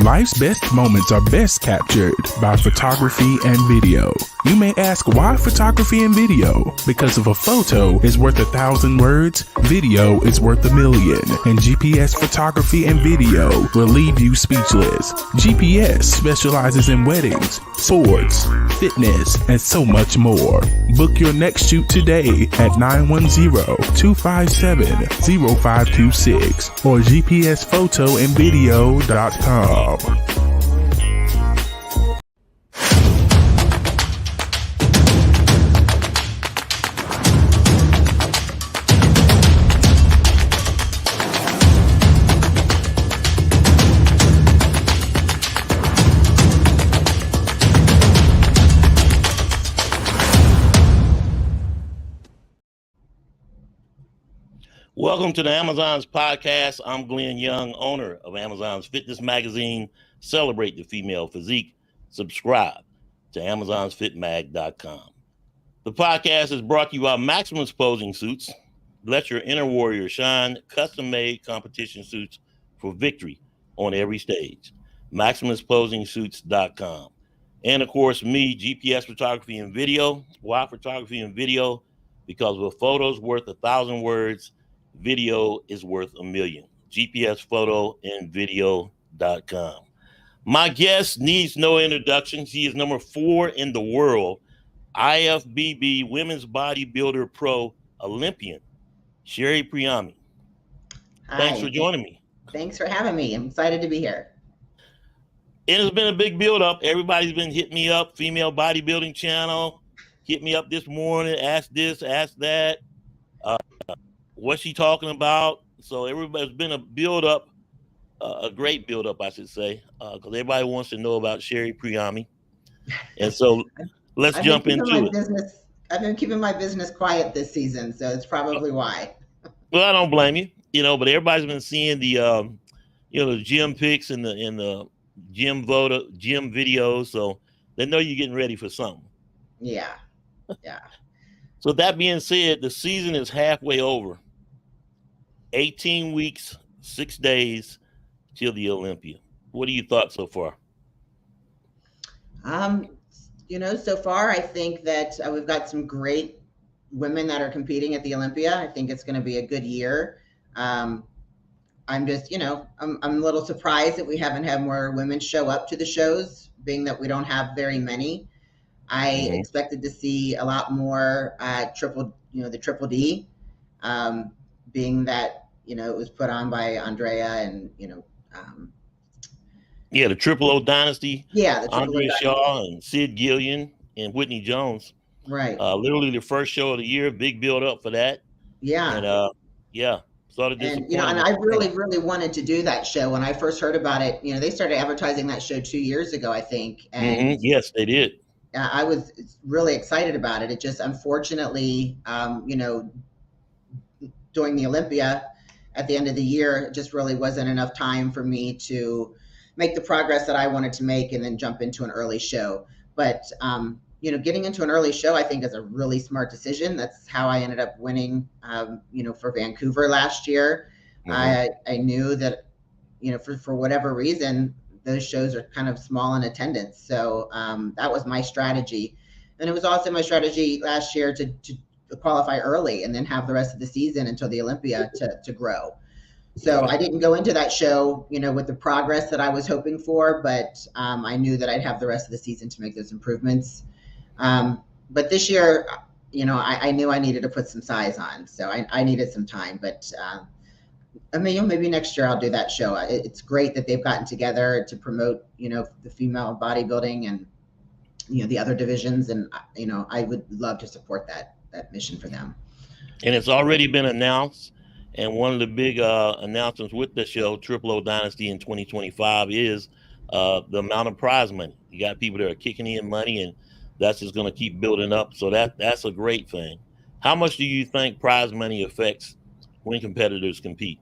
Life's best moments are best captured by photography and video. You may ask, why photography and video? Because if a photo is worth 1,000 words, video is worth 1,000,000. And GPS photography and video will leave you speechless. GPS specializes in weddings, swords, fitness, and so much more. Book your next shoot today at 910-257-0526 or gpsphotoandvideo.com. Welcome to the Amazon's podcast. I'm Glenn Young, owner of Amazon's fitness magazine, Celebrate the Female Physique. Subscribe to amazonsfitmag.com. The podcast is brought to you by Maximus Posing Suits. Let your inner warrior shine. Custom-made competition suits for victory on every stage. MaximusPosingSuits.com. And, of course, me, GPS Photography and Video. Why photography and video? Because a photo's worth 1,000 words. Video is worth 1,000,000. gpsphotoandvideo.com. My guest needs no introduction. She is number 4 in the world, IFBB Women's Bodybuilder Pro Olympian, Sherri Priami. Thanks for joining me. Thanks for having me. I'm excited to be here. It has been a big build-up. Everybody's been hitting me up, female bodybuilding channel, hit me up this morning, ask this, ask that. What's she talking about? So everybody's been a build-up, a great build-up, I should say, because everybody wants to know about Sherri Priami. And so let's jump into it. I've been keeping my business quiet this season, so it's probably why. Well, I don't blame you, but everybody's been seeing the, the gym pics and the gym videos, so they know you're getting ready for something. Yeah. So that being said, the season is halfway over. 18 weeks, 6 days till the Olympia. What are your thoughts so far? So far, I think that we've got some great women that are competing at the Olympia. I think it's going to be a good year. I'm just, I'm a little surprised that we haven't had more women show up to the shows, being that we don't have very many. I expected to see a lot more the Triple D, being that, it was put on by Andrea and, the Triple O Dynasty. Yeah. The Andrea Shaw and Sid Gillian and Whitney Jones. Right. Literally the first show of the year, big build up for that. Yeah. And, sort of disappointed. And I really, really wanted to do that show. When I first heard about it, they started advertising that show 2 years ago, I think. And yes, they did. I was really excited about it. It just, unfortunately, during the Olympia at the end of the year, it just really wasn't enough time for me to make the progress that I wanted to make and then jump into an early show. But, getting into an early show, I think, is a really smart decision. That's how I ended up winning, for Vancouver last year. I knew that, for whatever reason, those shows are kind of small in attendance. So that was my strategy. And it was also my strategy last year to qualify early and then have the rest of the season until the Olympia to grow. So I didn't go into that show, with the progress that I was hoping for, but I knew that I'd have the rest of the season to make those improvements. But this year, I knew I needed to put some size on. So I needed some time, but maybe next year I'll do that show. It's great that they've gotten together to promote, the female bodybuilding and, the other divisions. And, I would love to support that mission for them. And it's already been announced. And one of the big announcements with the show, Triple O Dynasty in 2025, is the amount of prize money. You got people that are kicking in money, and that's just going to keep building up. So that's a great thing. How much do you think prize money affects when competitors compete?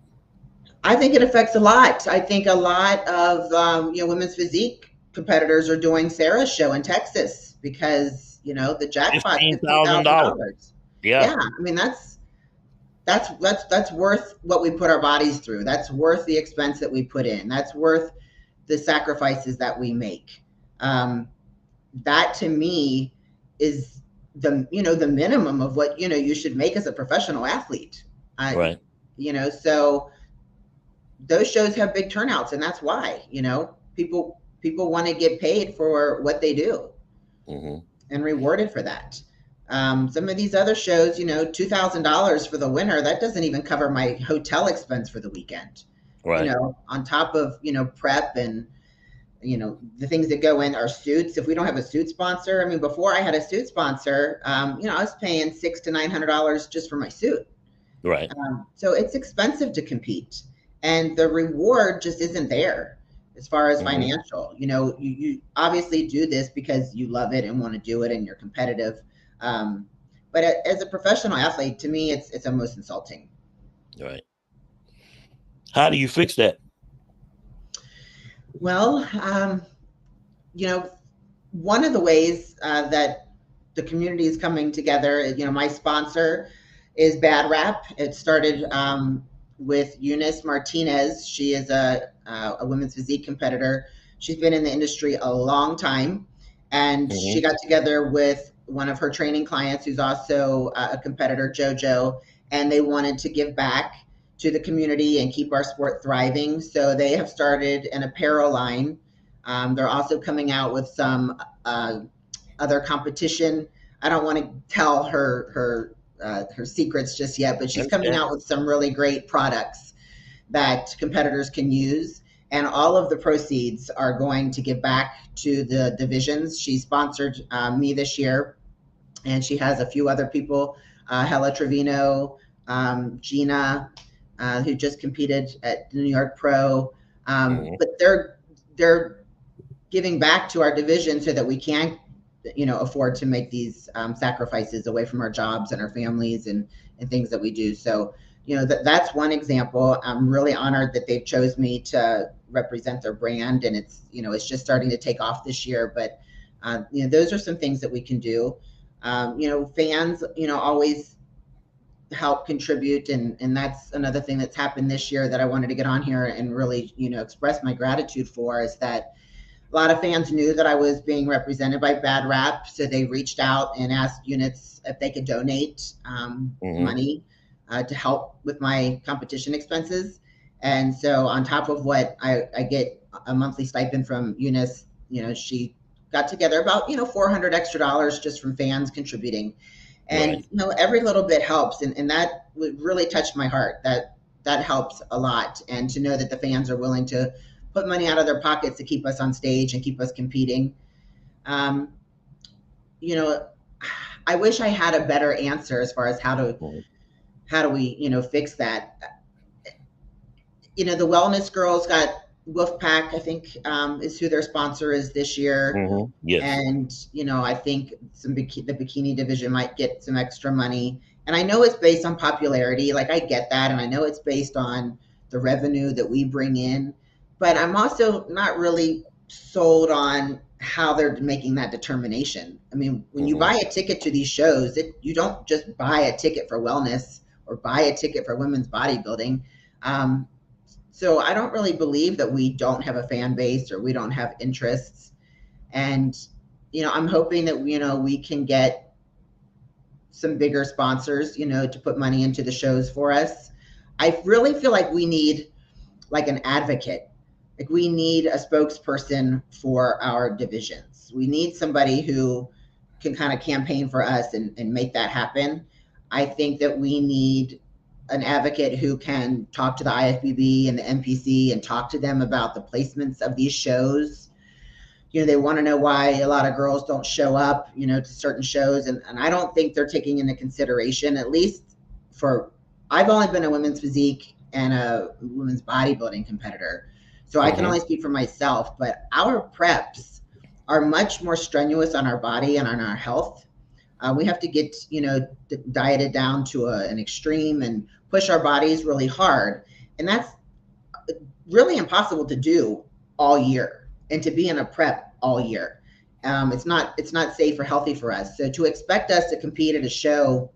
I think it affects a lot. I think a lot of women's physique competitors are doing Sarah's show in Texas because the jackpot $15,000. Yeah. I mean that's worth what we put our bodies through. That's worth the expense that we put in. That's worth the sacrifices that we make. That to me is the minimum of what you should make as a professional athlete. Right. So those shows have big turnouts, and that's why people want to get paid for what they do and rewarded for that. Some of these other shows, $2,000 for the winner, that doesn't even cover my hotel expense for the weekend. Right. On top of prep and the things that go in our suits. If we don't have a suit sponsor, I mean, before I had a suit sponsor, I was paying $600 to $900 just for my suit. Right. So it's expensive to compete, and the reward just isn't there as far as financial. You obviously do this because you love it and want to do it, and you're competitive. But as a professional athlete, to me, it's almost insulting. Right. How do you fix that? Well, one of the ways that the community is coming together, my sponsor is Bad Rap. It started with Eunice Martinez. She is a women's physique competitor. She's been in the industry a long time, and she got together with one of her training clients who's also a competitor, JoJo, and they wanted to give back to the community and keep our sport thriving. So they have started an apparel line. They're also coming out with some other competition. I don't want to tell her secrets just yet, but she's coming out with some really great products that competitors can use. And all of the proceeds are going to give back to the divisions. She sponsored me this year, and she has a few other people, Hella Trevino, Gina, who just competed at New York Pro. But they're giving back to our division so that we can, afford to make these sacrifices away from our jobs and our families and things that we do. So, that's one example. I'm really honored that they've chose me to represent their brand, and it's just starting to take off this year. But, those are some things that we can do. Fans, always help contribute, and that's another thing that's happened this year that I wanted to get on here and really express my gratitude for, is that a lot of fans knew that I was being represented by Bad Rap, so they reached out and asked units if they could donate money to help with my competition expenses. And so on top of what I get a monthly stipend from Eunice, she got together about $400 extra just from fans contributing. And every little bit helps, and that would really touch my heart. That helps a lot, and to know that the fans are willing to put money out of their pockets to keep us on stage and keep us competing. I wish I had a better answer as far as how do we fix that. The Wellness Girls got Wolfpack, I think, is who their sponsor is this year. Yes. And, I think the bikini division might get some extra money. And I know it's based on popularity. Like, I get that. And I know it's based on the revenue that we bring in. But I'm also not really sold on how they're making that determination. I mean, when you buy a ticket to these shows, you don't just buy a ticket for wellness or buy a ticket for women's bodybuilding. So I don't really believe that we don't have a fan base or we don't have interests. And, I'm hoping that, we can get some bigger sponsors, to put money into the shows for us. I really feel like we need like an advocate. Like, we need a spokesperson for our divisions. We need somebody who can kind of campaign for us and make that happen. I think that we need an advocate who can talk to the IFBB and the NPC and talk to them about the placements of these shows. They want to know why a lot of girls don't show up, to certain shows. And I don't think they're taking into consideration, at least I've only been a women's physique and a women's bodybuilding competitor. So I can only speak for myself, but our preps are much more strenuous on our body and on our health. We have to get, dieted down to an extreme and push our bodies really hard. And that's really impossible to do all year, and to be in a prep all year. It's not safe or healthy for us. So to expect us to compete at a show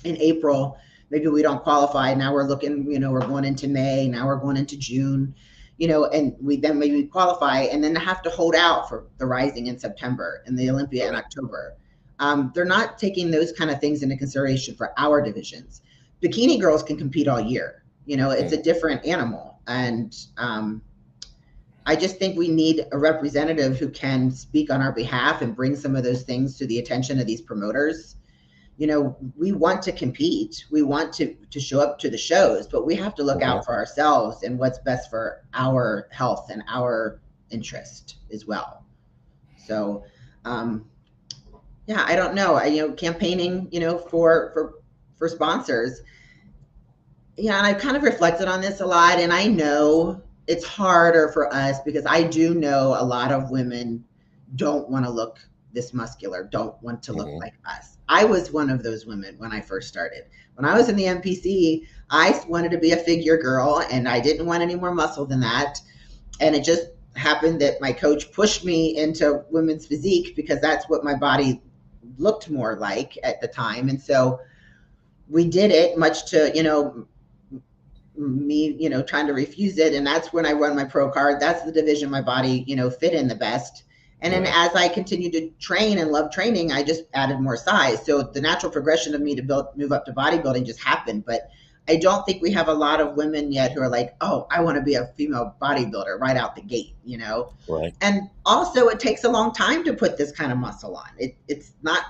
in April, maybe we don't qualify. Now we're looking, we're going into May. Now we're going into June. and we then maybe qualify and then have to hold out for the Rising in September and the Olympia in October. They're not taking those kind of things into consideration for our divisions. Bikini girls can compete all year. It's a different animal. And I just think we need a representative who can speak on our behalf and bring some of those things to the attention of these promoters. We want to compete. We want to show up to the shows, but we have to look out for ourselves and what's best for our health and our interest as well. So, I don't know. Campaigning, for sponsors. Yeah, and I've kind of reflected on this a lot, and I know it's harder for us because I do know a lot of women don't want to look this muscular, don't want to look like us. I was one of those women when I first started. When I was in the NPC, I wanted to be a figure girl, and I didn't want any more muscle than that. And it just happened that my coach pushed me into women's physique because that's what my body looked more like at the time. And so we did it, much to, me, trying to refuse it. And that's when I run my pro card. That's the division my body, fit in the best. And then as I continued to train and love training, I just added more size. So the natural progression of me to move up to bodybuilding just happened. But I don't think we have a lot of women yet who are like, oh, I want to be a female bodybuilder right out the gate, Right. And also it takes a long time to put this kind of muscle on. It's not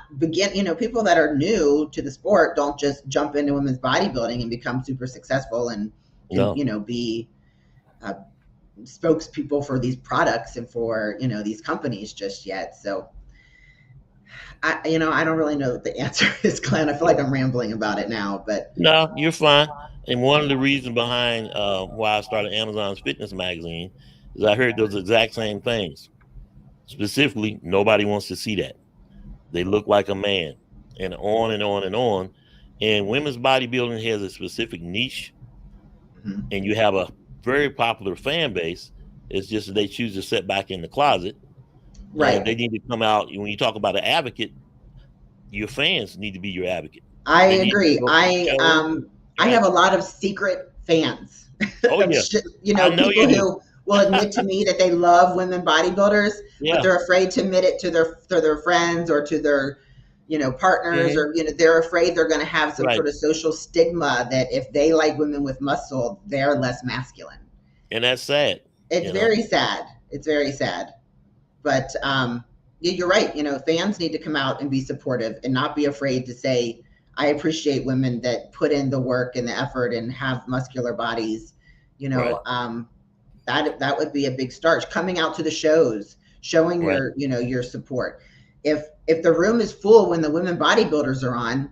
people that are new to the sport don't just jump into women's bodybuilding and become super successful and be spokespeople for these products and for, these companies just yet. So I don't really know what the answer is, Glenn. I feel like I'm rambling about it now, but No, you're fine. And one of the reasons behind why I started Amazon's fitness magazine is I heard those exact same things. Specifically, nobody wants to see that. They look like a man, and on and on and on. And women's bodybuilding has a specific niche, and you have a very popular fan base. It's just that they choose to sit back in the closet. Right. And they need to come out. When you talk about an advocate, your fans need to be your advocate. I agree. I have a lot of secret fans. Oh, yeah. People who will admit to me that they love women bodybuilders, but they're afraid to admit it to their friends or to their, partners, or, they're afraid they're going to have some sort of social stigma that if they like women with muscle, they're less masculine. And that's sad. It's very sad. It's very sad. But you're right. Fans need to come out and be supportive and not be afraid to say, I appreciate women that put in the work and the effort and have muscular bodies. That would be a big start. Coming out to the shows, showing your support. If the room is full when the women bodybuilders are on,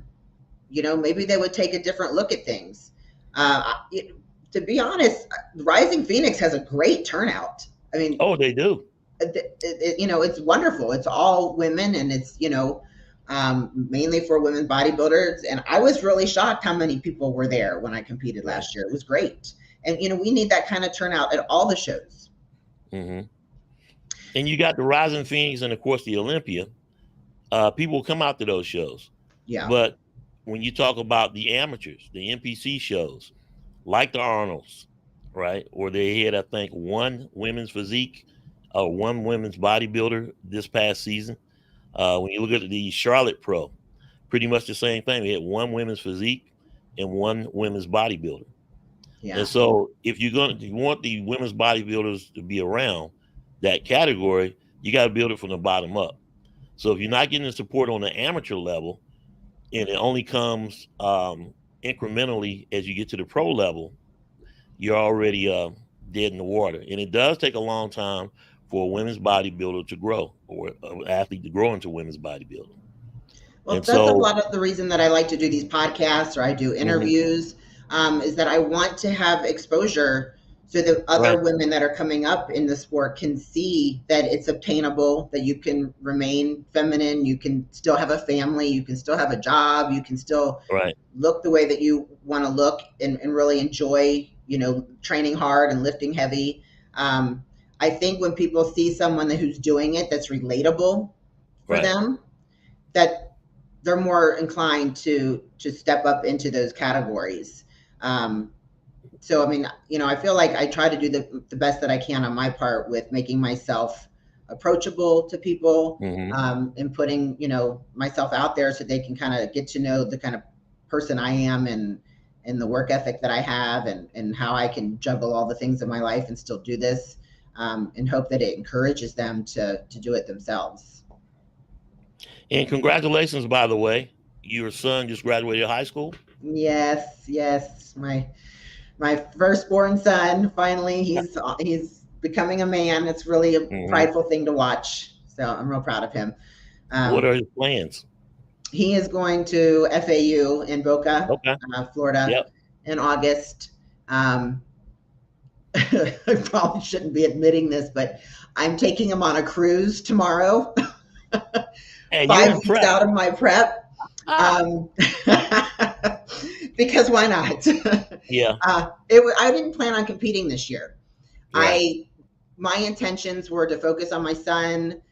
maybe they would take a different look at things. To be honest, Rising Phoenix has a great turnout. I mean, they do. It's wonderful. It's all women, and it's mainly for women bodybuilders. And I was really shocked how many people were there when I competed last year. It was great. And we need that kind of turnout at all the shows. And you got the Rising Phoenix and of course the Olympia. People come out to those shows. Yeah. But when you talk about the amateurs, the NPC shows, like the Arnolds, right? Or they had, I think, one women's physique, one women's bodybuilder this past season. When you look at the Charlotte Pro, pretty much the same thing. We had one women's physique and one women's bodybuilder. Yeah. And so if you want the women's bodybuilders to be around that category, you got to build it from the bottom up. So if you're not getting the support on the amateur level, and it only comes incrementally as you get to the pro level, you're already dead in the water. And it does take a long time for a women's bodybuilder to grow, or an athlete to grow into women's bodybuilding. Well, that's a lot of the reason that I like to do these podcasts, or I do interviews, is that I want to have exposure so that other women that are coming up in the sport can see that it's obtainable, that you can remain feminine, you can still have a family, you can still have a job, you can still look the way that you want to look, and really enjoy, training hard and lifting heavy. I think when people see someone who's doing it that's relatable for them, that they're more inclined to step up into those categories. so, I mean, I feel like I try to do the best that I can on my part with making myself approachable to people, and putting, myself out there so they can kind of get to know the kind of person I am, and the work ethic that I have, and how I can juggle all the things in my life and still do this, and hope that it encourages them to do it themselves. And congratulations, by the way. Your son just graduated high school? Yes. My firstborn son, finally, he's becoming a man. It's really a prideful thing to watch. So I'm real proud of him. What are his plans? He is going to FAU in Boca, Florida, in August. I probably shouldn't be admitting this, but I'm taking him on a cruise tomorrow. Hey, 5 weeks out of my prep. Because why not? Yeah. I didn't plan on competing this year. Right. My intentions were to focus on my son,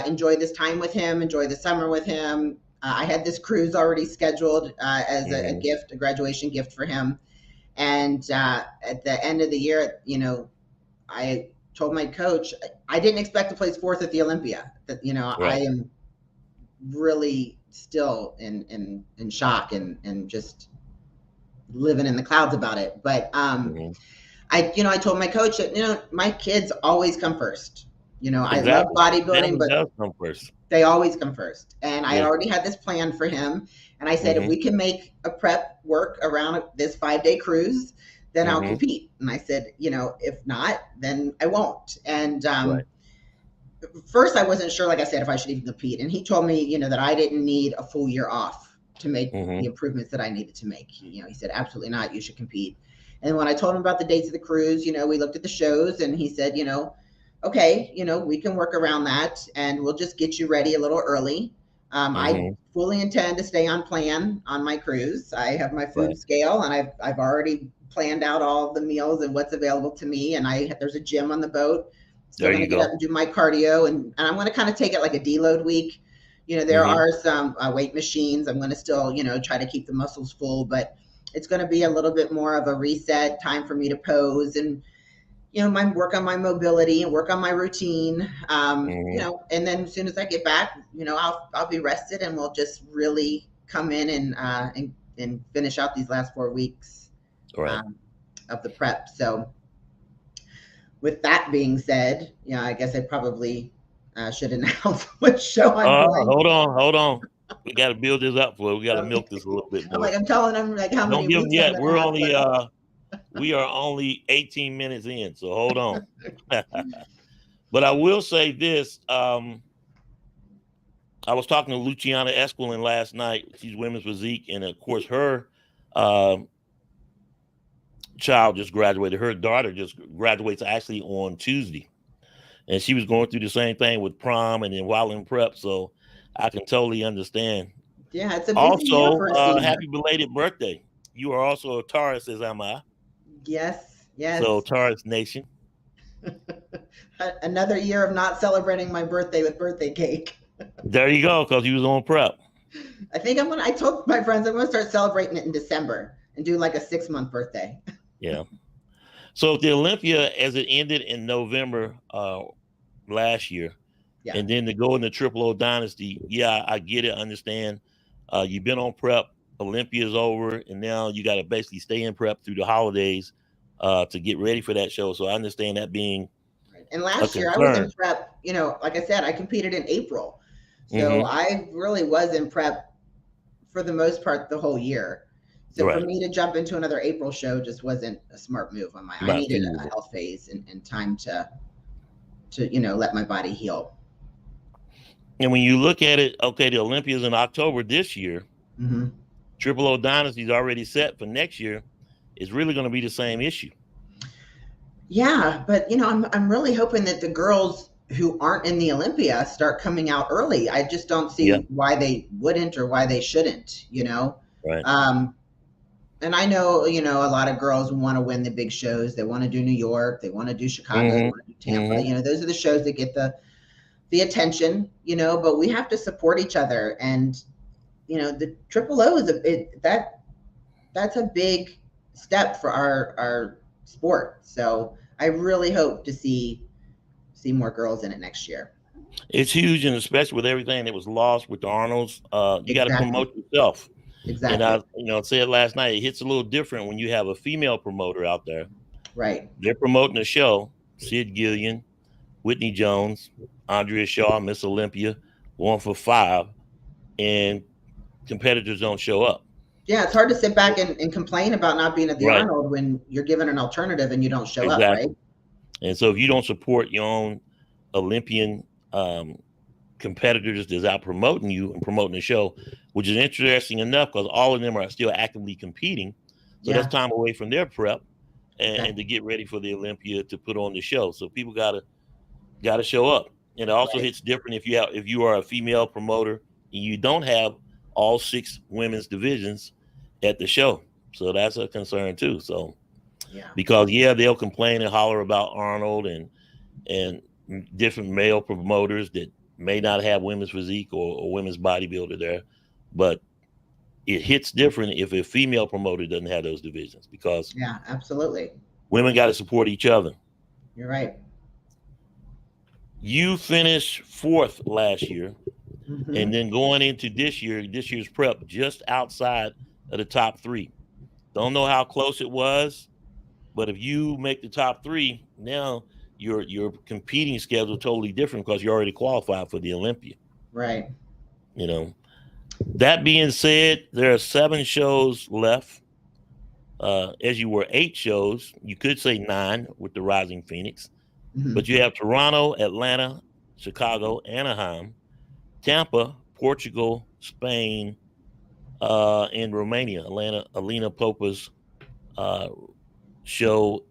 enjoy this time with him, enjoy the summer with him. I had this cruise already scheduled as a gift, a graduation gift for him. And at the end of the year, I told my coach, I didn't expect to place 4th at the Olympia. That, I am really still in shock and just living in the clouds about it. But I told my coach that, my kids always come first. Exactly. I love bodybuilding, but come first. They always come first. And I already had this plan for him. And I said, if we can make a prep work around this 5-day cruise, then I'll compete. And I said, if not, then I won't. And first I wasn't sure, like I said, if I should even compete. And he told me, that I didn't need a full year off to make the improvements that I needed to make. He said, absolutely not. You should compete. And when I told him about the dates of the cruise, we looked at the shows, and he said, okay, we can work around that, and we'll just get you ready a little early. I fully intend to stay on plan on my cruise. I have my food scale, and I've already planned out all the meals and what's available to me. And there's a gym on the boat. So I'm going to get up and do my cardio, and I'm going to kind of take it like a deload week. There are some weight machines. I'm going to still, try to keep the muscles full, but it's going to be a little bit more of a reset time for me to pose and, work on my mobility and work on my routine. And then as soon as I get back, I'll be rested, and we'll just really come in and finish out these last 4 weeks of the prep. So with that being said, I guess I probably should announce what show I'm doing. Hold on. We got to build this up for it. We got to milk this a little bit more. I'm telling them how many. Don't give them yet. We are only 18 minutes in, so hold on. But I will say this. I was talking to Luciana Esquilin last night. She's women's physique, and of course her child just graduated. Her daughter just graduates actually on Tuesday. And she was going through the same thing with prom and then while in prep. So I can totally understand. Yeah, it's a busy year for a senior. Happy belated birthday. You are also a Taurus, as am I. Yes. So Taurus Nation. Another year of not celebrating my birthday with birthday cake. There you go, because you was on prep. I think I told my friends I'm going to start celebrating it in December and do like a 6-month birthday. Yeah. So the Olympia, as it ended in November last year, and then to go in the Triple O Dynasty, I get it, understand. You've been on prep, Olympia is over, and now you got to basically stay in prep through the holidays to get ready for that show. So I understand that being And last year I was in prep, like I said, I competed in April. So I really was in prep for the most part the whole year. So for me to jump into another April show just wasn't a smart move on my own. I needed a health phase and time to let my body heal. And when you look at it, the Olympia's in October this year. Triple O Dynasty is already set for next year. It's really going to be the same issue. Yeah, but I'm really hoping that the girls who aren't in the Olympia start coming out early. I just don't see why they wouldn't or why they shouldn't. Right. And I know, a lot of girls want to win the big shows. They want to do New York. They want to do Chicago. They want to do Tampa. Those are the shows that get the attention, but we have to support each other. And, the Triple O is that's a big step for our sport. So I really hope to see more girls in it next year. It's huge, and especially with everything that was lost with the Arnolds, you got to Exactly. promote yourself. And Exactly. I said last night, it hits a little different when you have a female promoter out there. Right. They're promoting a show. Sid Gillian, Whitney Jones, Andrea Shaw, Miss Olympia, 1 for 5, and competitors don't show up. Yeah, it's hard to sit back and complain about not being at the Right. Arnold when you're given an alternative and you don't show up, Exactly. right? And so if you don't support your own Olympian competitors that's out promoting you and promoting the show, which is interesting enough because all of them are still actively competing. So Yeah. that's time away from their prep and Exactly. to get ready for the Olympia to put on the show. So people gotta show up. And it also Right. hits different if you are a female promoter and you don't have all 6 women's divisions at the show. So that's a concern too. So Yeah. because they'll complain and holler about Arnold and different male promoters that may not have women's physique or women's bodybuilder there, but it hits different if a female promoter doesn't have those divisions because Yeah, absolutely. women got to support each other. You're right. You finished 4th last year, Mhm. and then going into this year's prep, just outside of the top 3. Don't know how close it was, but if you make the top 3, now your competing schedule totally different because you're already qualified for the Olympia. Right. That being said, there are 7 shows left. As you were 8 shows, you could say 9 with the Rising Phoenix, Mhm. but you have Toronto, Atlanta, Chicago, Anaheim, Tampa, Portugal, Spain, and Romania. Alina Popa's show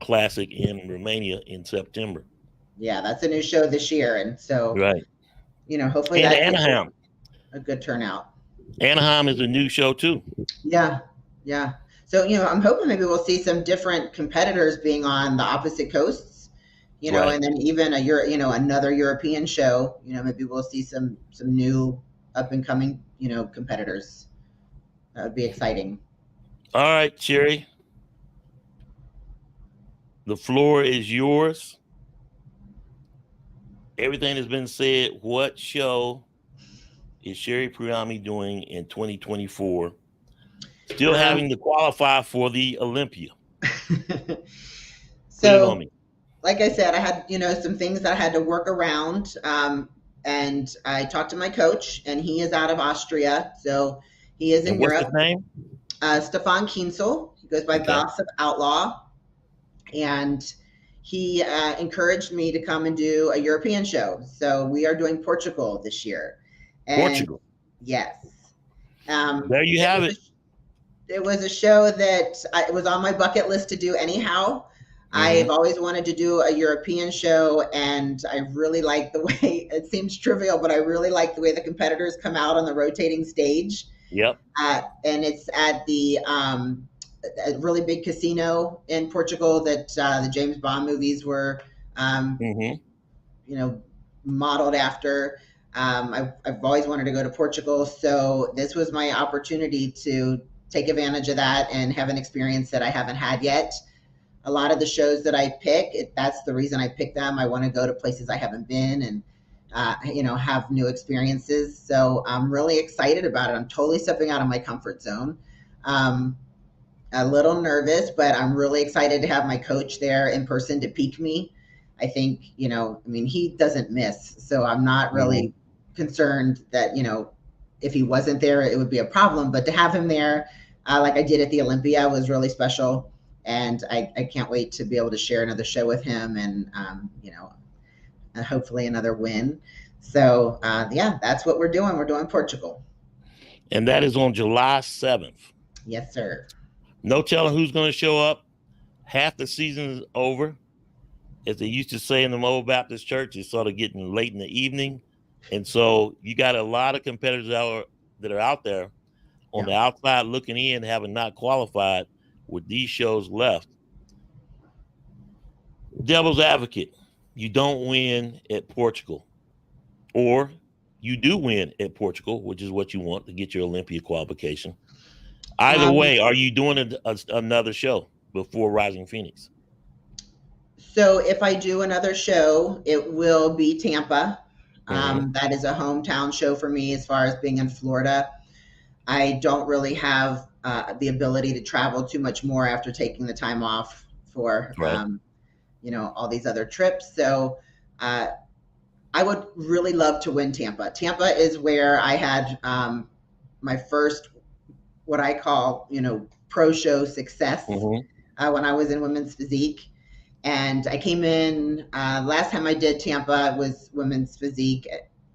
classic in Romania in September. Yeah, that's a new show this year, and so Right. hopefully And that gets Anaheim. a good turnout. Anaheim is a new show too. Yeah, yeah. So I'm hoping maybe we'll see some different competitors being on the opposite coasts, Right. and then even another European show. Maybe we'll see some new up and coming competitors. That would be exciting. All right, Sherri. The floor is yours. Everything has been said. What show is Sherri Priami doing in 2024? Still having to qualify for the Olympia. So, like I said, I had some things that I had to work around, and I talked to my coach, and he is out of Austria, so he is in Europe. What's his name? Stefan Kienzl. He goes by Boss of Outlaw, and he encouraged me to come and do a European show. So we are doing Portugal this year. And Portugal. Yes. There you have it. It was a show that it was on my bucket list to do anyhow. I've always wanted to do a European show, and I really like the way it seems trivial, but I really like the way the competitors come out on the rotating stage. Yep. And it's at a really big casino in Portugal that the James Bond movies were, modeled after. I've always wanted to go to Portugal, so this was my opportunity to take advantage of that and have an experience that I haven't had yet. A lot of the shows that I pick, that's the reason I pick them. I want to go to places I haven't been and, have new experiences. So I'm really excited about it. I'm totally stepping out of my comfort zone. A little nervous, but I'm really excited to have my coach there in person to peak me. I think, he doesn't miss. So I'm not really concerned that, if he wasn't there, it would be a problem. But to have him there, like I did at the Olympia, was really special. And I can't wait to be able to share another show with him and, hopefully another win. So, that's what we're doing. We're doing Portugal. And that is on July 7th. Yes, sir. No telling who's going to show up. Half the season is over. As they used to say in the old Baptist church, it's sort of getting late in the evening. And so you got a lot of competitors that are out there on the outside looking in, having not qualified with these shows left. Devil's advocate, you don't win at Portugal. Or you do win at Portugal, which is what you want to get your Olympia qualification. Either way, are you doing another show before Rising Phoenix? So if I do another show, it will be Tampa. Mm-hmm. That is a hometown show for me as far as being in Florida. I don't really have the ability to travel too much more after taking the time off for, Right. all these other trips. So I would really love to win Tampa. Tampa is where I had my first, what I call, pro show success Mm-hmm. when I was in women's physique. And I came in, last time I did Tampa was women's physique,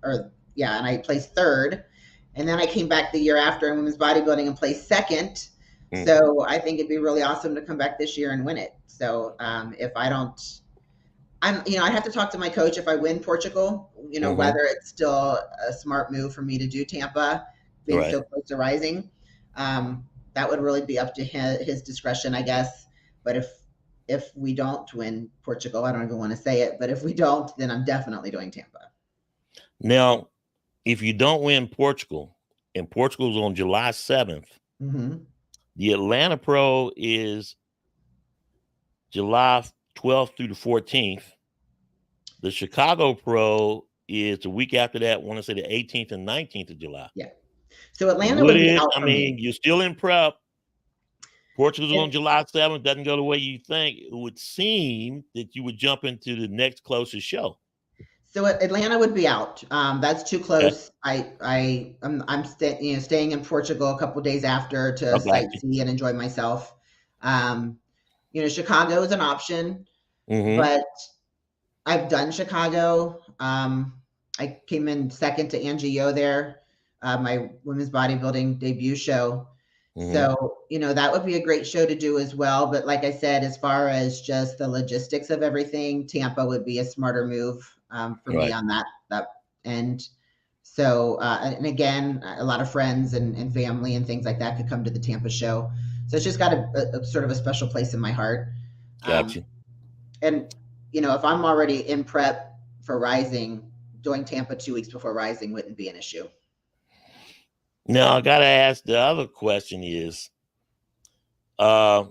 and I placed third. And then I came back the year after in women's bodybuilding and placed second. Mm-hmm. So I think it'd be really awesome to come back this year and win it. So if I don't, I have to talk to my coach if I win Portugal, Mm-hmm. whether it's still a smart move for me to do Tampa, being Right. so close to Rising. That would really be up to his discretion, I guess. But if we don't win Portugal, I don't even want to say it, but if we don't, then I'm definitely doing Tampa. Now, if you don't win Portugal, and Portugal's on July 7th, Mm-hmm. the Atlanta Pro is July 12th through the 14th. The Chicago Pro is the week after that. I want to say the 18th and 19th of July. Yeah. So Atlanta would be out for me. You're still in prep. Portugal's on July 7th. Doesn't go the way you think. It would seem that you would jump into the next closest show. So Atlanta would be out. That's too close. Okay. I'm staying in Portugal a couple of days after to sightsee and enjoy myself. Chicago is an option, but I've done Chicago. I came in second to Angie Yo there, my women's bodybuilding debut show. So, that would be a great show to do as well. But like I said, as far as just the logistics of everything, Tampa would be a smarter move for me on that end. So, and again, a lot of friends and family and things like that could come to the Tampa show. So it's just got a sort of a special place in my heart. Gotcha. And, if I'm already in prep for Rising, doing Tampa 2 weeks before Rising wouldn't be an issue. Now I gotta ask, the other question is, like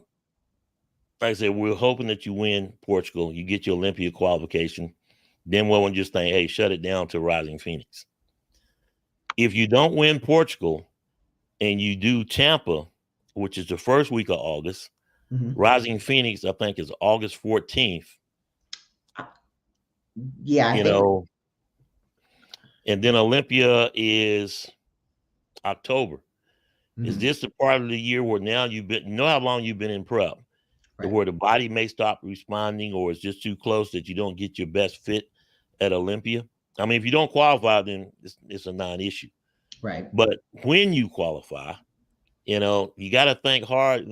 I said, we're hoping that you win Portugal, you get your Olympia qualification, then we'll just think, hey, shut it down to Rising Phoenix. If you don't win Portugal and you do Tampa, which is the first week of August, Rising Phoenix, I think, is August 14th. Yeah, and then Olympia is October. Is this the part of the year where now how long you've been in prep, where the body may stop responding, or it's just too close that you don't get your best fit at Olympia? I mean, if you don't qualify, then it's a non-issue. Right. But when you qualify, you got to think hard.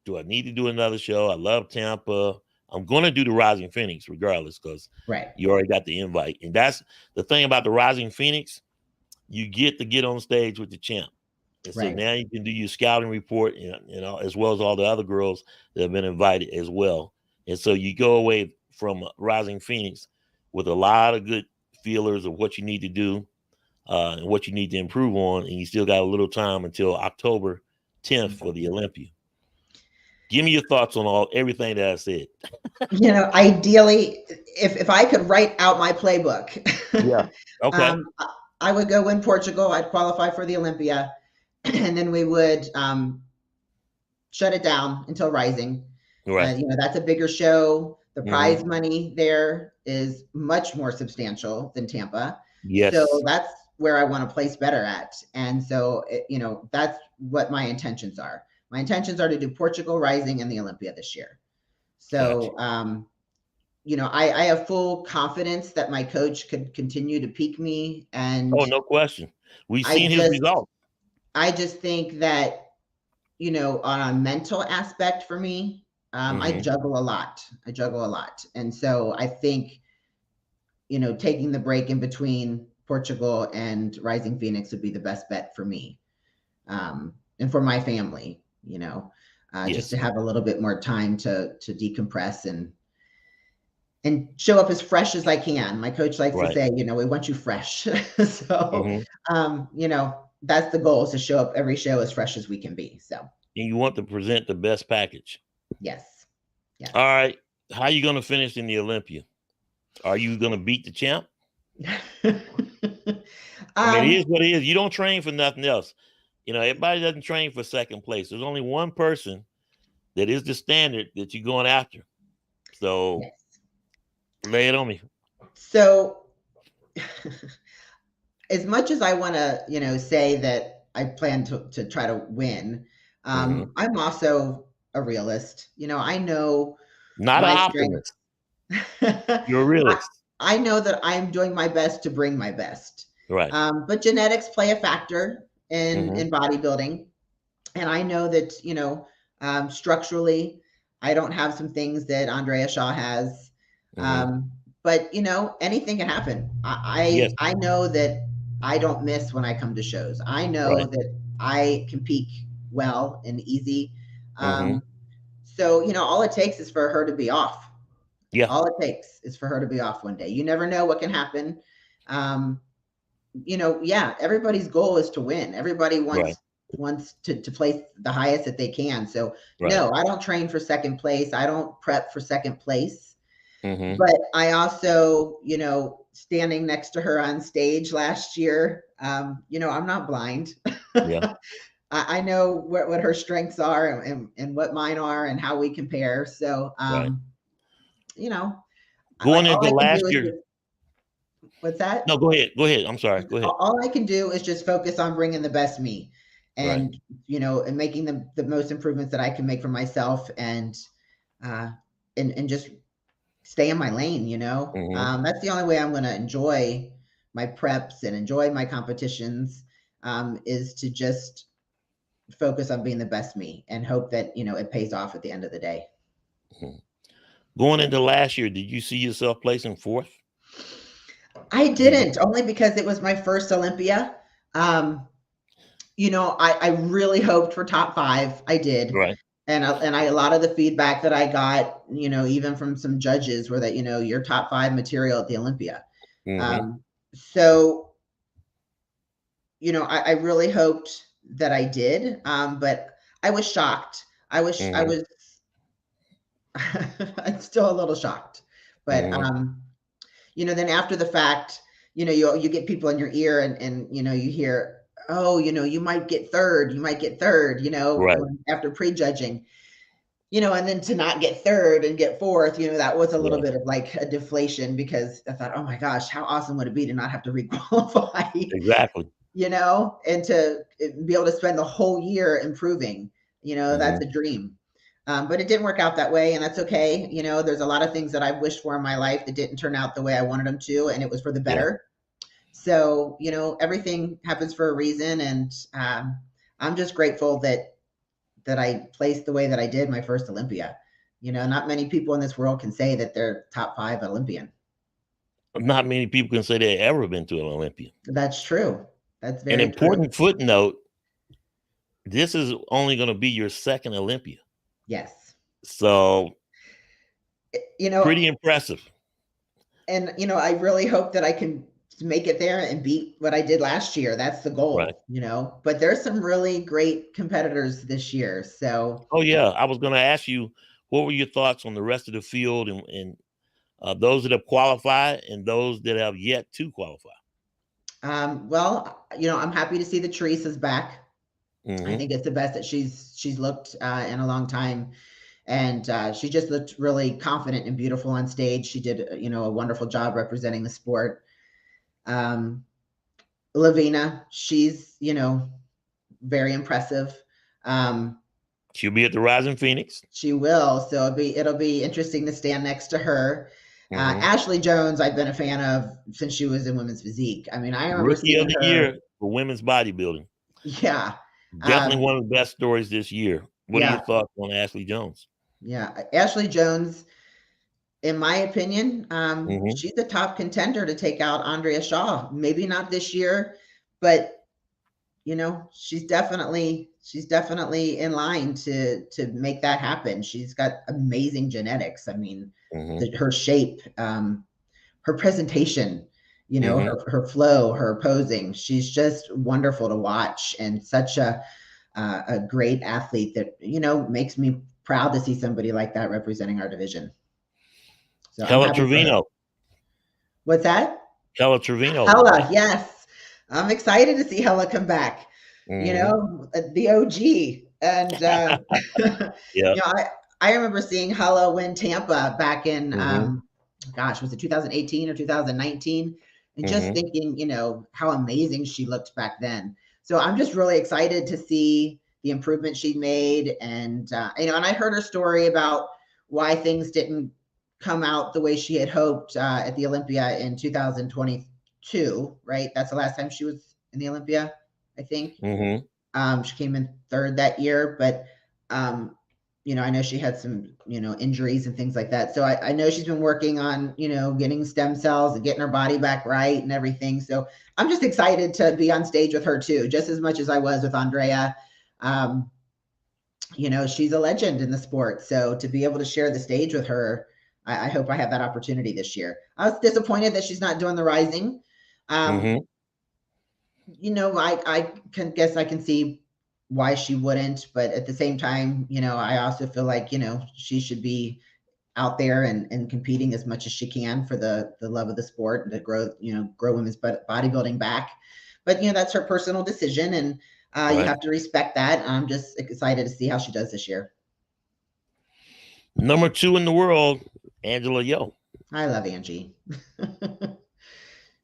Do I need to do another show? I love Tampa. I'm going to do the Rising Phoenix regardless, because you already got the invite. And that's the thing about the Rising Phoenix. You get to get on stage with the champ. And so now you can do your scouting report, as well as all the other girls that have been invited as well. And so you go away from Rising Phoenix with a lot of good feelers of what you need to do and what you need to improve on. And you still got a little time until October 10th for the Olympia. Give me your thoughts on everything that I said. Ideally, if I could write out my playbook, okay, I would go win Portugal. I'd qualify for the Olympia, and then we would shut it down until Rising. Right. That's a bigger show. The prize money there is much more substantial than Tampa. Yes. So that's where I want to place better at. And so, that's what my intentions are. My intentions are to do Portugal, Rising, and the Olympia this year. So, I have full confidence that my coach could continue to peak me. And no question. We've seen his results. I just think that, on a mental aspect for me, I juggle a lot. And so I think, taking the break in between Portugal and Rising Phoenix would be the best bet for me. And for my family, just to have a little bit more time to decompress and show up as fresh as I can. My coach likes to say, we want you fresh. So, that's the goal, is to show up every show as fresh as we can be. So, And you want to present the best package. yes. Yes. All right. How are you going to finish in the Olympia? Are you going to beat the champ? I mean, it is what it is. You don't train for nothing else. You know, everybody doesn't train for second place. There's only one person that is the standard that you're going after. So yes. lay it on me. So as much as I want to, you know, say that I plan to try to win, I'm also a realist. You know, I know not an my optimist. strengths. You're a realist. I know that I'm doing my best to bring my best. Right. But genetics play a factor in bodybuilding. And I know that, you know, structurally, I don't have some things that Andrea Shaw has. But, you know, anything can happen. Yes. I know that I don't miss when I come to shows. I know that I can peak well and easy. So, you know, all it takes is for her to be off. Yeah. All it takes is for her to be off one day. You never know what can happen. You know, yeah, everybody's goal is to win. Everybody wants to place the highest that they can. So no, I don't train for second place. I don't prep for second place. But I also, you know, standing next to her on stage last year, you know, I'm not blind. Yeah. I know what her strengths are and what mine are and how we compare. So, you know, going all into I can last do is year. What's that? No, go ahead. Go ahead. I'm sorry. Go ahead. All I can do is just focus on bringing the best me, and you know, and making the most improvements that I can make for myself, and just stay in my lane. You know, that's the only way I'm going to enjoy my preps and enjoy my competitions, is to just focus on being the best me and hope that, you know, it pays off at the end of the day. Going into last year, did you see yourself placing fourth? I didn't, only because it was my first Olympia. You know, I really hoped for top 5. I did. Right. And a lot of the feedback that I got, you know, even from some judges, were that, you know, you're top 5 material at the Olympia. So, you know, I really hoped that I did. But I was shocked. I was I'm still a little shocked. But you know, then after the fact, you know, you get people in your ear, and you know, you hear, oh, you know, you might get third, you know, after prejudging, you know, and then to not get third and get fourth, you know, that was a little bit of like a deflation, because I thought, oh my gosh, how awesome would it be to not have to requalify? Exactly. You know, and to be able to spend the whole year improving, you know, that's a dream. But it didn't work out that way, and that's okay. You know, there's a lot of things that I wished for in my life that didn't turn out the way I wanted them to, and it was for the better. So, you know, everything happens for a reason, and I'm just grateful that I placed the way that I did my first Olympia. You know, not many people in this world can say that they're top 5 Olympian. Not many people can say they've ever been to an Olympia. That's true. That's very an important footnote. This is only going to be your second Olympia. Yes. So, you know, pretty impressive. And, you know, I really hope that I can make it there and beat what I did last year. That's the goal, you know, but there's some really great competitors this year. So, oh yeah, I was going to ask you, what were your thoughts on the rest of the field, and those that have qualified and those that have yet to qualify? Well, you know, I'm happy to see that Teresa's back. I think it's the best that she's looked in a long time. And she just looked really confident and beautiful on stage. She did, you know, a wonderful job representing the sport. Lavina, she's, you know, very impressive. She'll be at the Rising Phoenix. She will. So it'll be interesting to stand next to her. Ashley Jones, I've been a fan of since she was in women's physique. I mean, I remember Rookie of the year for women's bodybuilding. Yeah. Definitely one of the best stories this year. What are your thoughts on Ashley Jones? Yeah. Ashley Jones, in my opinion, she's a top contender to take out Andrea Shaw. Maybe not this year, but you know, she's definitely in line to make that happen. She's got amazing genetics. I mean, her shape, her presentation, You know, her flow, her posing. She's just wonderful to watch, and such a great athlete that, you know, makes me proud to see somebody like that representing our division. So I'm Hella happy for her. Trevino. What's that? Hella Trevino. Hella, yes. I'm excited to see Hella come back. You know, the OG. And Yeah. you know, I remember seeing Hella win Tampa back in gosh, was it 2018 or 2019? And just thinking, you know, how amazing she looked back then. So I'm just really excited to see the improvement she made. And you know, and I heard her story about why things didn't come out the way she had hoped at the Olympia in 2022, right? That's the last time she was in the Olympia, I think. She came in third that year, but you know, I know she had some, you know, injuries and things like that. So I know she's been working on, you know, getting stem cells and getting her body back right and everything. So I'm just excited to be on stage with her too, just as much as I was with Andrea. You know, she's a legend in the sport. So to be able to share the stage with her, I hope I have that opportunity this year. I was disappointed that she's not doing the rising. You know, I can see why she wouldn't, but at the same time, you know, I also feel like, you know, she should be out there and competing as much as she can for the love of the sport and to grow, you know, grow women's bodybuilding back. But, you know, that's her personal decision, and you have to respect that. I'm just excited to see how she does this year. Number 2 in the world, Angela Yo. I love Angie.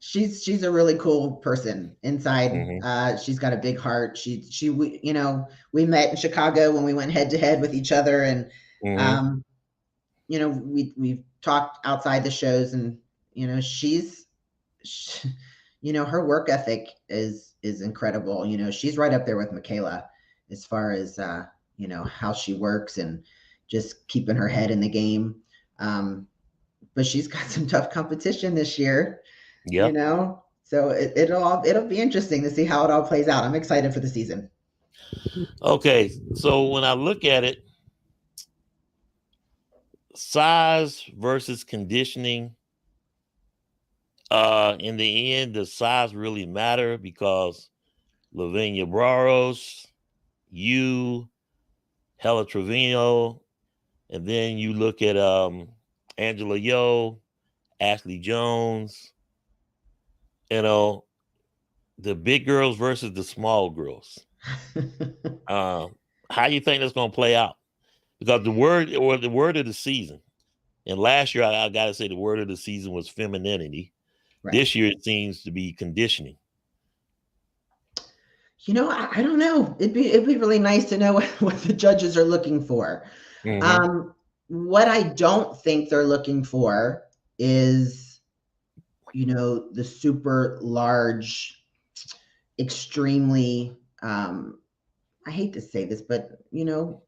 She's a really cool person inside. She's got a big heart. We, you know, we met in Chicago when we went head to head with each other, and you know, we've talked outside the shows, and you know, you know, her work ethic is incredible. You know, she's right up there with Michaela as far as you know, how she works and just keeping her head in the game. But she's got some tough competition this year. You know, so it'll be interesting to see how it all plays out. I'm excited for the season. Okay, so when I look at it, size versus conditioning, in the end, does size really matter? Because Lavinia Barros, you, Hella Trevino, and then you look at Angela Yo, Ashley Jones, you know, the big girls versus the small girls. How you think that's going to play out? Because the word of the season, and last year I got to say the word of the season was femininity. Right. This year it seems to be conditioning. You know, I don't know. It'd be really nice to know what the judges are looking for. What I don't think they're looking for is, you know, the super large, extremely, I hate to say this, but, you know,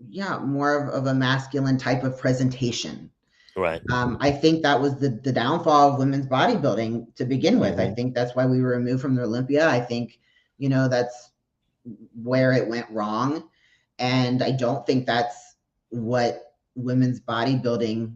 yeah, more of a masculine type of presentation. Right. I think that was the downfall of women's bodybuilding to begin with. I think that's why we were removed from the Olympia. I think, you know, that's where it went wrong. And I don't think that's what women's bodybuilding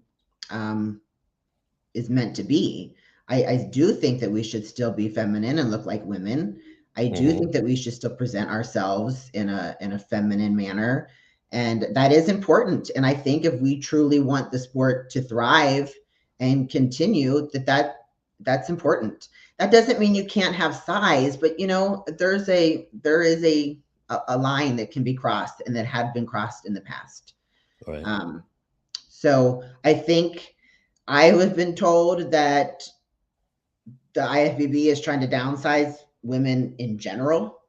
is meant to be. I do think that we should still be feminine and look like women. I do think that we should still present ourselves in a feminine manner. And that is important. And I think if we truly want the sport to thrive and continue, that's important. That doesn't mean you can't have size, but you know, there is a line that can be crossed and that had been crossed in the past. Right. So I think I have been told that the IFBB is trying to downsize women in general.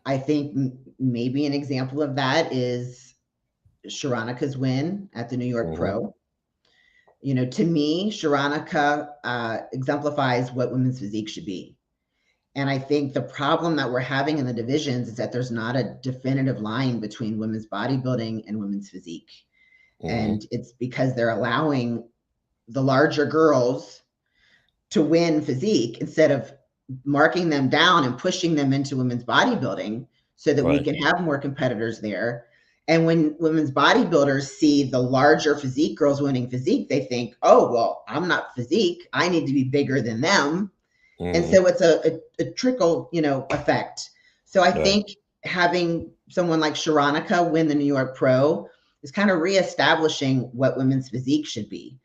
I think maybe an example of that is Sharonika's win at the New York Pro. You know, to me, Sheronika exemplifies what women's physique should be. And I think the problem that we're having in the divisions is that there's not a definitive line between women's bodybuilding and women's physique. And it's because they're allowing the larger girls to win physique instead of marking them down and pushing them into women's bodybuilding so that we can have more competitors there. And when women's bodybuilders see the larger physique girls winning physique, they think, oh, well, I'm not physique. I need to be bigger than them. And so it's a trickle, effect. So I think having someone like Sharonica win the New York Pro is kind of reestablishing what women's physique should be.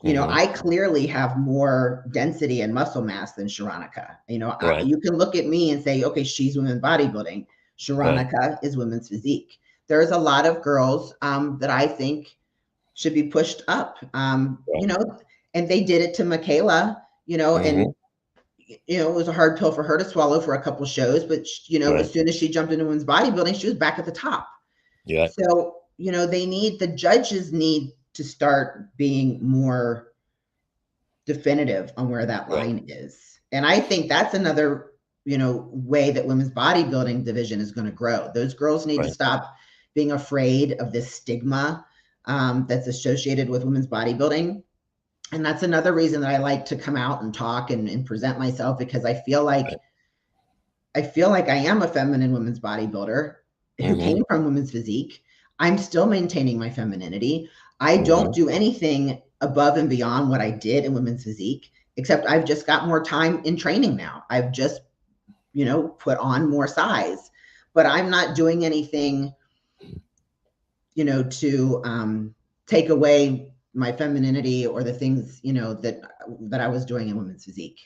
I clearly have more density and muscle mass than Sharonica. You can look at me and say, okay, she's women's bodybuilding. Sharonica is women's physique. There's a lot of girls that I think should be pushed up, and they did it to Michaela, and it was a hard pill for her to swallow for a couple shows, but as soon as she jumped into women's bodybuilding, she was back at the top. Yeah. So, the judges need to start being more definitive on where that line is. And I think that's another, way that women's bodybuilding division is going to grow. Those girls need to stop being afraid of this stigma that's associated with women's bodybuilding. And that's another reason that I like to come out and talk and present myself, because I feel like I am a feminine women's bodybuilder who came from women's physique. I'm still maintaining my femininity. I don't do anything above and beyond what I did in women's physique, except I've just got more time in training now. I've just, put on more size, but I'm not doing anything, to take away my femininity or the things, that I was doing in women's physique,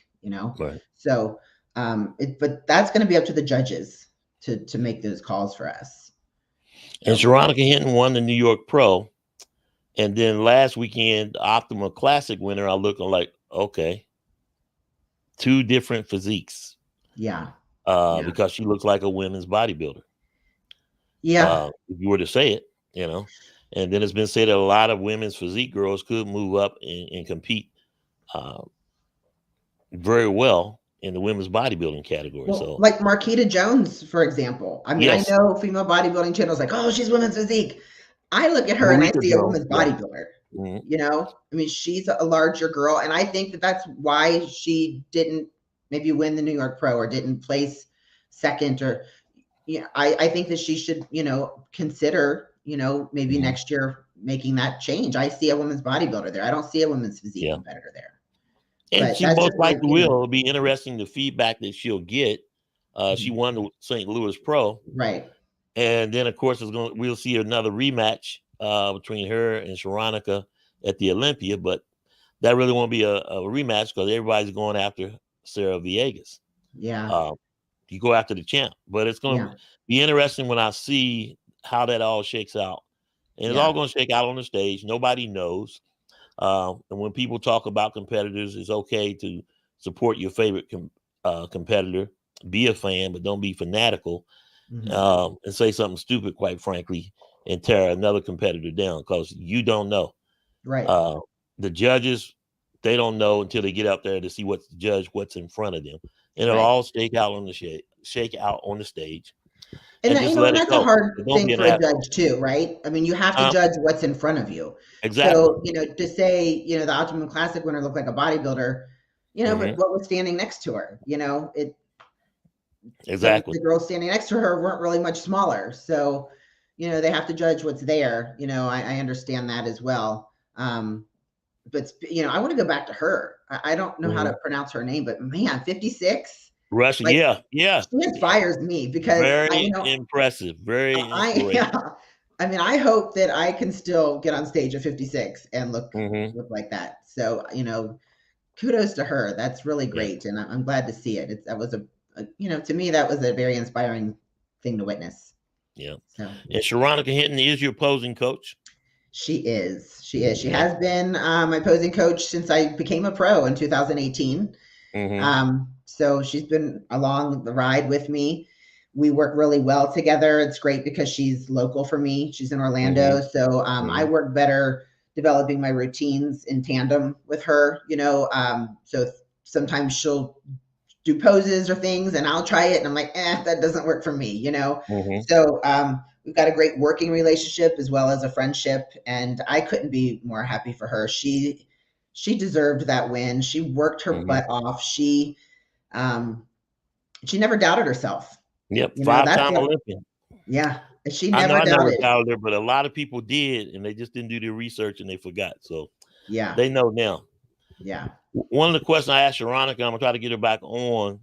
So, but that's going to be up to the judges to make those calls for us. And Sharonica Hinton won the New York Pro. And then last weekend, the Optima Classic winner, I look like, okay, 2 different physiques. Yeah. Because she looks like a women's bodybuilder. Yeah. If you were to say it, and then it's been said that a lot of women's physique girls could move up and compete very well in the women's bodybuilding category. Well, so, like Marquita Jones, for example. I mean, I know female bodybuilding channels like, oh, she's women's physique. I look at her and I see a women's bodybuilder. I mean, she's a larger girl, and I think that that's why she didn't maybe win the New York Pro or didn't place second, or I think that she should consider maybe next year making that change. I see a women's bodybuilder there. I don't see a women's physique competitor there. And But she most likely will. It'll be interesting the feedback that she'll get. She won the St. Louis Pro, right? And then of course we'll see another rematch between her and Sharonica at the Olympia, but that really won't be a rematch because everybody's going after Sarah Villegas. Yeah. You go after the champ, but it's going to be interesting when I see how that all shakes out. And it's all going to shake out on the stage. Nobody knows. And when people talk about competitors, it's okay to support your favorite competitor, be a fan, but don't be fanatical, and say something stupid, quite frankly, and tear another competitor down because you don't know. Right. The judges, they don't know until they get up there to see what's in front of them. And it'll all shake out on the stage. And that's a hard thing for a judge too, right? I mean, you have to judge what's in front of you. Exactly. So, to say, the Optimum Classic winner looked like a bodybuilder, but what was standing next to her? Exactly. The girls standing next to her weren't really much smaller. So, they have to judge what's there. I understand that as well. But, I want to go back to her. I don't know how to pronounce her name, but man, 56. Russian, yeah. She inspires me because very impressive. Very I mean, I hope that I can still get on stage at 56 and look like that. So, kudos to her. That's really great. And I'm glad to see it. That was to me, that was a very inspiring thing to witness. Yeah. So. And Sharonica Hinton is your opposing coach? She is. She has been my opposing coach since I became a pro in 2018. So she's been along the ride with me. We work really well together. It's great because she's local for me. She's in Orlando. So I work better developing my routines in tandem with her, so sometimes she'll do poses or things and I'll try it and I'm like, that doesn't work for me, So we've got a great working relationship as well as a friendship, and I couldn't be more happy for her. She deserved that win. She worked her butt off. She never doubted herself. Yep, 5-time Olympian. Yeah, She I know never I never doubted. doubted her, but a lot of people did, and they just didn't do their research and they forgot. So Yeah. they know now. Yeah. One of the questions I asked Veronica, I'm gonna try to get her back on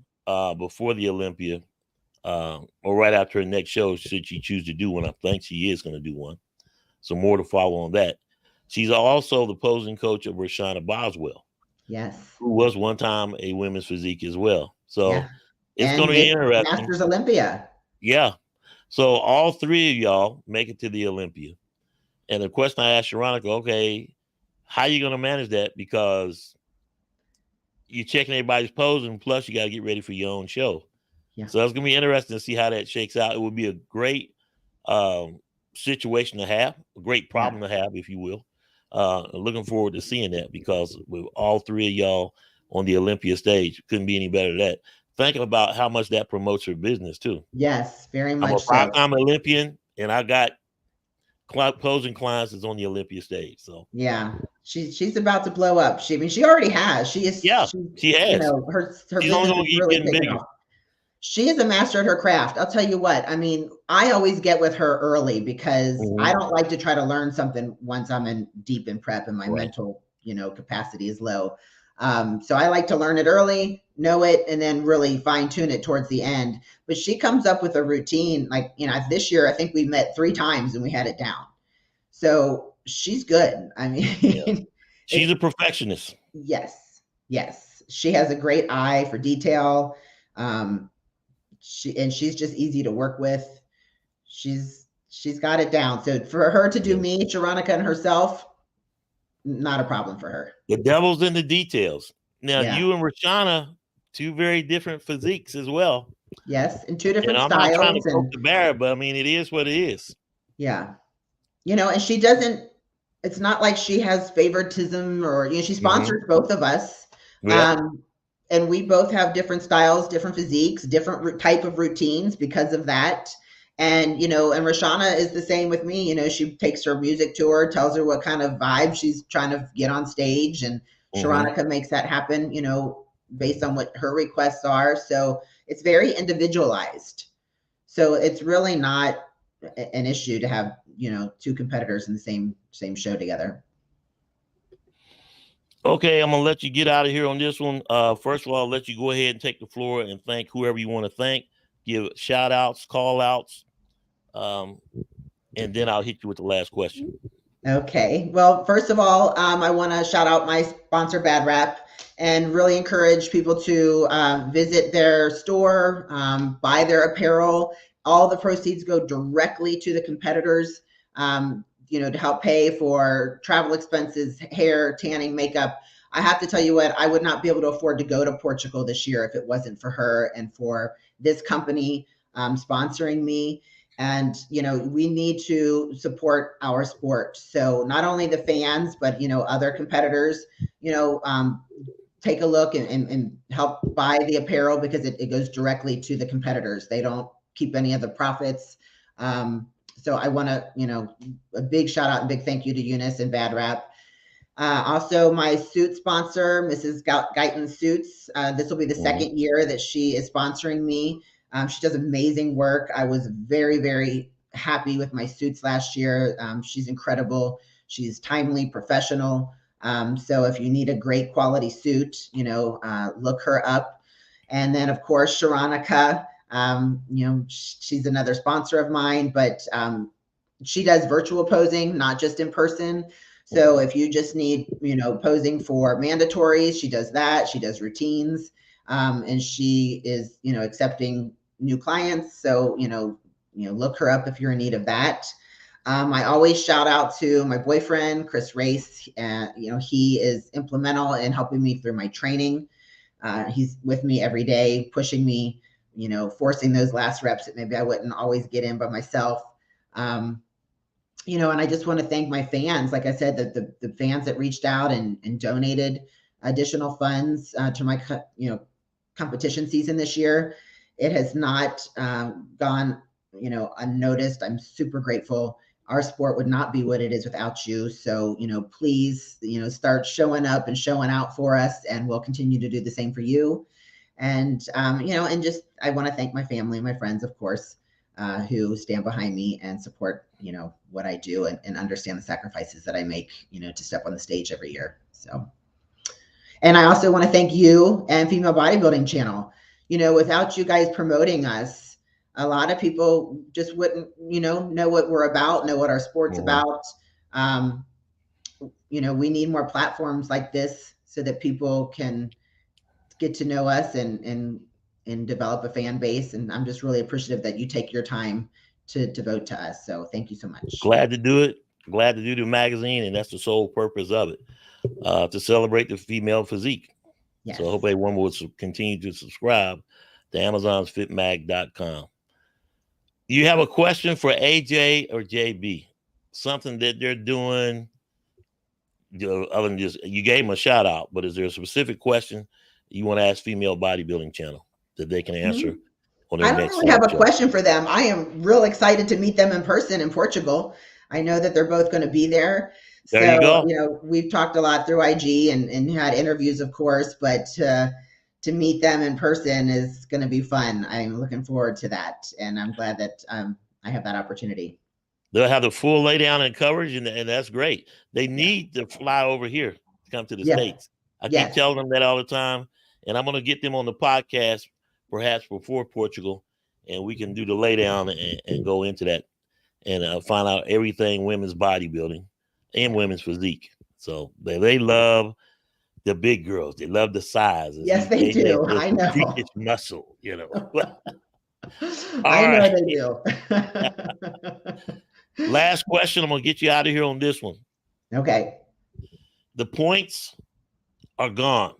before the Olympia, or right after her next show, should she choose to do one. I think she is going to do one. So more to follow on that. She's also the posing coach of Rashana Boswell, Yes. who was one time a women's physique as well. So Yeah. it's going And to be interesting. Masters Olympia. Yeah. So all three of y'all make it to the Olympia. And the question I asked Veronica, okay, how are you going to manage that? Because you're checking everybody's posing, plus you got to get ready for your own show. Yeah. So it's going to be interesting to see how that shakes out. It would be a great situation to have, a great problem to have, if you will. Looking forward to seeing that, because with all three of y'all on the Olympia stage, couldn't be any better than that. Thinking about how much that promotes her business too. Yes, very I'm a much so. 5-time Olympian, and I got posing clients that's on the Olympia stage. So yeah, she's about to blow up. She already has. She is. yeah, she has. You know, her She's business only gonna is keep really getting taking bigger. off. She is a master at her craft. I'll tell you what. I mean, I always get with her early because I don't like to try to learn something once I'm in deep in prep and my mental, capacity is low. So I like to learn it early, know it, and then really fine tune it towards the end. But she comes up with a routine. Like, this year, I think we met 3 times and we had it down. So she's good. I mean, she's a perfectionist. Yes. She has a great eye for detail. She's just easy to work with. She's got it down. So for her to do me, Sharonica, and herself, not a problem for her. The devil's in the details. Now, you and Rashana, 2 very different physiques as well. Yes, and 2 different I'm styles. not trying to poke the bear, but I mean, it is what it is. Yeah. And she doesn't, it's not like she has favoritism or, she sponsors both of us. Yeah. And we both have different styles, different physiques, different type of routines because of that. And, and Rashana is the same with me. She takes her music to her, tells her what kind of vibe she's trying to get on stage. And Sharonica makes that happen, based on what her requests are. So it's very individualized. So it's really not an issue to have, 2 competitors in the same show together. Okay, I'm gonna let you get out of here on this one. First of all, I'll let you go ahead and take the floor and thank whoever you want to thank. Give shout outs, call outs, and then I'll hit you with the last question. Okay. Well, first of all, I want to shout out my sponsor, Bad Rap, and really encourage people to visit their store, buy their apparel. All the proceeds go directly to the competitors, to help pay for travel expenses, hair, tanning, makeup. I have to tell you what, I would not be able to afford to go to Portugal this year if it wasn't for her and for this company sponsoring me. And, we need to support our sport. So not only the fans, but, other competitors, take a look and help buy the apparel, because it goes directly to the competitors. They don't keep any of the profits. So I want to, a big shout out and big thank you to Eunice and Bad Rap. Also, my suit sponsor, Mrs. Guyton Suits. This will be the second year that she is sponsoring me. She does amazing work. I was very, very happy with my suits last year. She's incredible. She's timely, professional. So if you need a great quality suit, look her up. And then, of course, Sharonica, she's another sponsor of mine, but she does virtual posing, not just in person. So if you just need, posing for mandatories, she does that. She does routines, and she is, accepting new clients. So, look her up if you're in need of that. I always shout out to my boyfriend, Chris Race. He is implemental in helping me through my training. He's with me every day, pushing me, forcing those last reps that maybe I wouldn't always get in by myself. And I just want to thank my fans. Like I said, the fans that reached out and donated additional funds to my, competition season this year. It has not gone, unnoticed. I'm super grateful. Our sport would not be what it is without you. So, please, start showing up and showing out for us, and we'll continue to do the same for you. And, and just, I want to thank my family and my friends, of course. who stand behind me and support, what I do and understand the sacrifices that I make, to step on the stage every year. So, and I also want to thank you and Female Bodybuilding Channel. Without you guys promoting us, a lot of people just wouldn't, know what we're about, know what our sport's about. We need more platforms like this so that people can get to know us and develop a fan base. And I'm just really appreciative that you take your time to devote to us. So thank you so much. Glad to do it. Glad to do the magazine. And that's the sole purpose of it, to celebrate the female physique. Yes. So I hope everyone will continue to subscribe to amazonsfitmag.com. You have a question for AJ or JB? Something that they're doing other than just, you gave them a shout out, but is there a specific question you want to ask Female Bodybuilding Channel that they can answer? On their I don't really have a question for them. I am real excited to meet them in person in Portugal. I know that they're both going to be there. There you go. We've talked a lot through IG and had interviews, of course, but to meet them in person is going to be fun. I'm looking forward to that. And I'm glad that I have that opportunity. They'll have the full laydown and coverage, and that's great. They need to fly over here to come to the States. I keep telling them that all the time, and I'm going to get them on the podcast perhaps before Portugal, and we can do the laydown and go into that and find out everything women's bodybuilding and women's physique. So they love the big girls. They love the sizes. Yes, they do. I know. It's muscle, I know they do. Last question. I'm going to get you out of here on this one. Okay. The points are gone.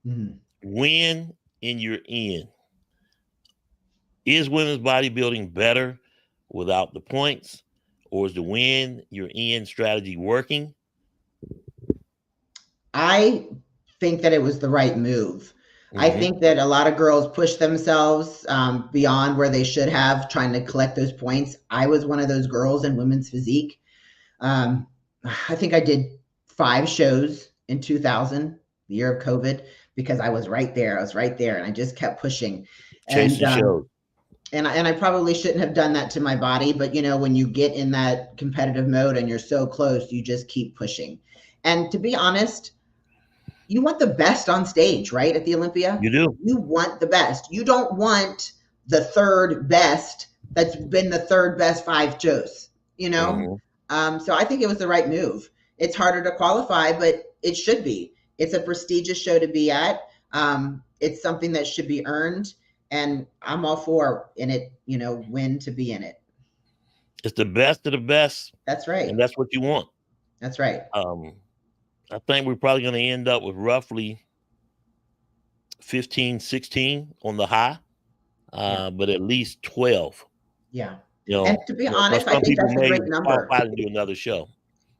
Mm-hmm. Win and you're in. Is women's bodybuilding better without the points, or is the win you're in strategy working? I think that it was the right move. I think that a lot of girls push themselves beyond where they should have, trying to collect those points. I was one of those girls in women's physique. I think I did 5 shows in 2000, the year of COVID, because I was right there. And I just kept pushing. And I probably shouldn't have done that to my body. But, when you get in that competitive mode and you're so close, you just keep pushing. And to be honest, you want the best on stage, right? At the Olympia. You do. You want the best. You don't want the third best that's been the third best 5 shows, So I think it was the right move. It's harder to qualify, but it should be. It's a prestigious show to be at. It's something that should be earned. And I'm all for in it, win to be in it. It's the best of the best. That's right. And that's what you want. That's right. I think we're probably going to end up with roughly 15, 16 on the high, but at least 12. Yeah. And to be honest, I think that's a great number. I do another show.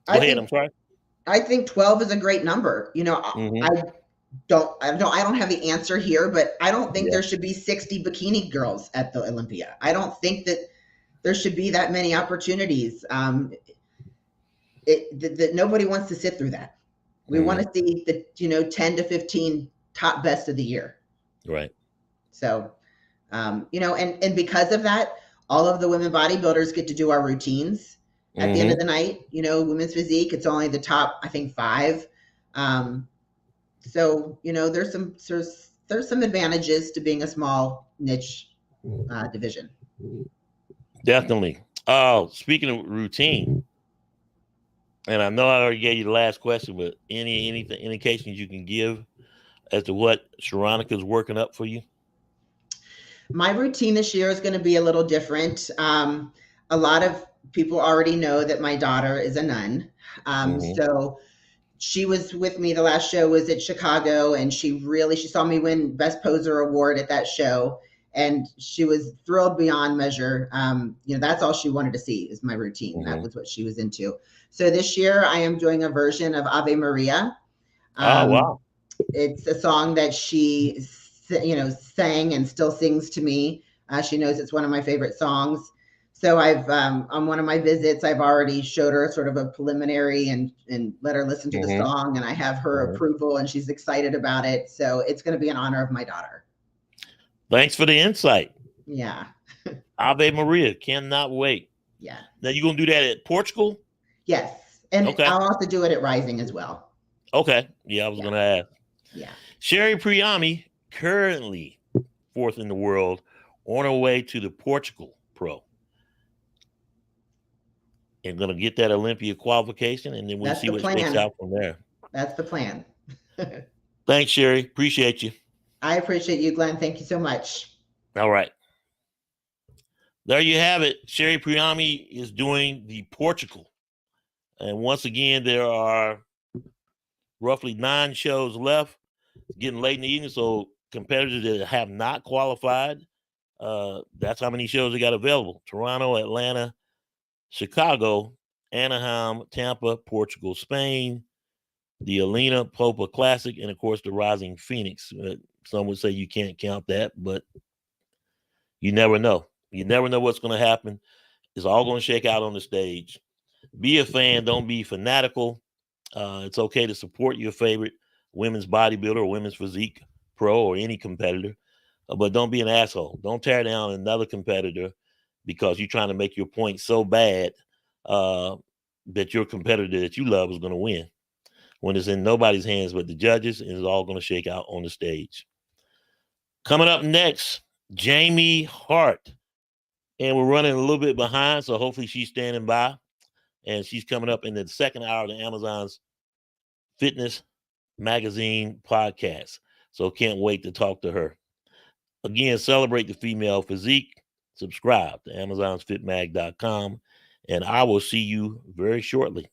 Go ahead. I'm sorry. I think 12 is a great number. I don't have the answer here, but I don't think there should be 60 bikini girls at the Olympia. I don't think that there should be that many opportunities. That nobody wants to sit through that. We want to see the 10 to 15 top best of the year. Right. So, and because of that, all of the women bodybuilders get to do our routines at the end of the night. Women's physique, it's only the top, I think, 5. So, there's some advantages to being a small niche division. Definitely. Speaking of routine, and I know I already gave you the last question, but any indications you can give as to what Sherronica's working up for you? My routine this year is going to be a little different. A lot of people already know that my daughter is a nun. So she was with me. The last show was at Chicago, and she saw me win Best Poser Award at that show. And she was thrilled beyond measure. That's all she wanted to see is my routine. That was what she was into. So this year I am doing a version of Ave Maria. Wow. It's a song that she, sang and still sings to me. She knows it's one of my favorite songs. So I've, on one of my visits, I've already showed her sort of a preliminary and let her listen to the song, and I have her approval, and she's excited about it. So it's going to be in honor of my daughter. Thanks for the insight. Yeah. Ave Maria, cannot wait. Yeah. Now you gonna do that at Portugal? Yes. And Okay. I'll also do it at Rising as well. Okay. Yeah, I was gonna ask. Yeah. Sherri Priami, currently 4th in the world, on her way to the Portugal Pro. And gonna get that Olympia qualification, and then we'll see what shakes out from there. That's the plan. Thanks, Sherri. Appreciate you. I appreciate you, Glenn. Thank you so much. All right. There you have it. Sherri Priami is doing the Portugal. And once again, there are roughly 9 shows left. It's getting late in the evening, so competitors that have not qualified, that's how many shows they got available. Toronto, Atlanta, Chicago, Anaheim, Tampa, Portugal, Spain, the Alina Popa Classic, and of course the Rising Phoenix. Some would say you can't count that, but you never know. You never know what's going to happen. It's all going to shake out on the stage. Be a fan. Don't be fanatical. It's okay to support your favorite women's bodybuilder or women's physique pro or any competitor, but don't be an asshole. Don't tear down another competitor because you're trying to make your point so bad that your competitor that you love is going to win. When it's in nobody's hands but the judges, and it's all going to shake out on the stage. Coming up next, Jamie Hart. And we're running a little bit behind, so hopefully she's standing by. And she's coming up in the second hour of the Amazon's Fitness Magazine podcast. So can't wait to talk to her. Again, celebrate the female physique. Subscribe to Amazon'sFitMag.com. And I will see you very shortly.